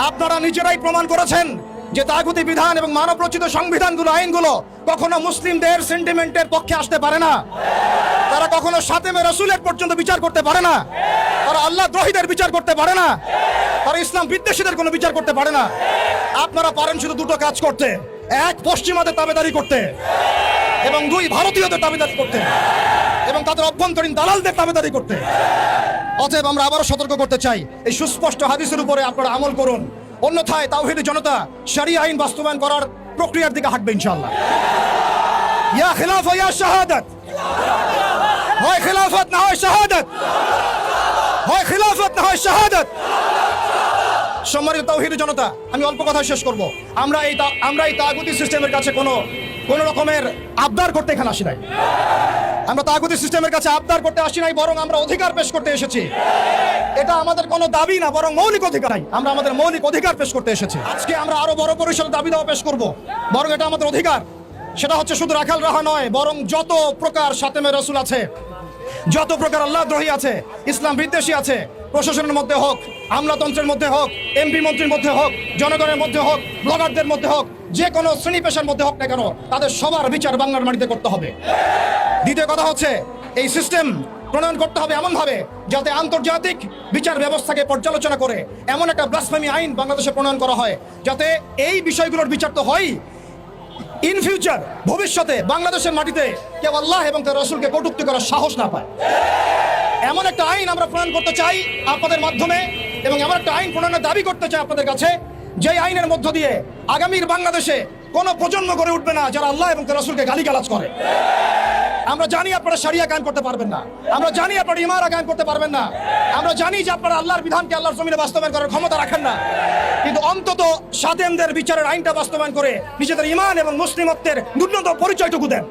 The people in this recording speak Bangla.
আপনারা নিজেরাই প্রমাণ করেছেন যে তাগুতি বিধান এবং মানবরচিত সংবিধানগুলো, আইনগুলো কখনো মুসলিমদের সেন্টিমেন্টের পক্ষে আসতে পারে না। তারা কখনো সাতেমে রাসূলের পর্যন্ত বিচার করতে পারে না। তারা আল্লাহ দ্রোহীদের বিচার করতে পারে না। তারা ইসলাম বিদ্বেষীদের কোনো বিচার করতে পারে না। আপনারা পারেন শুধু দুটো কাজ করতে: এক, পশ্চিমাদের তাবেদারি করতে, এবং দুই, ভারতীয়দের তাবেদারি করতে, এবং তাদের অভ্যন্তরীণ দালালদের তাবেদারি করতে। অতএব আমরা আবারও সতর্ক করতে চাই, এই সুস্পষ্ট হাদিসের উপরে আপনারা আমল করুন, অন্যথায় তাওহীদি জনতা শরিয়া আইন বাস্তবায়ন করার প্রক্রিয়ার দিকে হাঁটবে ইনশাআল্লাহ। ইয়া খিলাফা ইয়া শাহাদাত, হয় খিলাফত না হয় শাহাদাত, হয় খিলাফত না হয় শাহাদাত। সম্মানিত তাওহীদি জনতা, আমি অল্প কথা শেষ করব। আমরা এই তাগুতি সিস্টেমের কাছে কোনো রকমের আবদার করতে এখানে আসি নাই। আমরা তাগুতি সিস্টেমের কাছে আবদার করতে আসি নাই, বরং আমরা অধিকার পেশ করতে এসেছি। এটা আমাদের কোনো দাবি না, বরং মৌলিক অধিকার। আমরা আমাদের মৌলিক অধিকার পেশ করতে এসেছি। আজকে আমরা আরো বড় পরিসরে দাবি দাওয়া পেশ করব, বরং এটা আমাদের অধিকার। সেটা হচ্ছে শুধু রাখাল রাহা নয়, বরং যত প্রকার সাতেমে রাসূল আছে, যত প্রকার আল্লাহ দ্রোহী আছে, ইসলাম বিদ্বেষী আছে, প্রশাসনের মধ্যে হোক, আমলাতন্ত্রের মধ্যে হোক, এমপি মন্ত্রীর মধ্যে হোক, জনগণের মধ্যে হোক, ব্লগারদের মধ্যে হোক, যে কোনো শ্রেণী পেশার মধ্যে হোক না কেন, তাদের সবার বিচার বাংলার মাটিতে করতে হবে। দ্বিতীয় কথা হচ্ছে, এই সিস্টেম প্রণয়ন করতে হবে এমনভাবে যাতে আন্তর্জাতিক বিচার ব্যবস্থাকে পর্যালোচনা করে এমন একটা ব্লাসফেমি আইন বাংলাদেশে প্রণয়ন করা হয়, যাতে এই বিষয়গুলোর বিচার তো হয়, ইন ফিউচার, ভবিষ্যতে বাংলাদেশের মাটিতে কেউ আল্লাহ এবং তার রাসূলকে কটূক্তি করার সাহস না পায়। এমন একটা আইন আমরা প্রণয়ন করতে চাই আপনাদের মাধ্যমে, এবং এমন একটা আইন প্রণয়নের দাবি করতে চাই আপনাদের কাছে, যে আইনের মধ্য দিয়ে আগামীর বাংলাদেশে কোনো প্রজন্ম গড়ে উঠবে না যারা আল্লাহ এবং তার রাসূলকে গালিগালাজ করে। আমরা জানি আপনারা শরিয়া কায়েম করতে পারবেন না, আমরা জানি আপনারা ইমারা কায়েম করতে পারবেন না, আমরা জানি যে আপনারা আল্লাহর বিধানকে আল্লাহর জমিনে বাস্তবায়ন করার ক্ষমতা রাখেন না, কিন্তু অন্তত সাতেমদের বিচারের আইনটা বাস্তবায়ন করে নিজেদের ঈমান এবং মুসলিমত্বের ন্যূনতম পরিচয়টুকু দেন।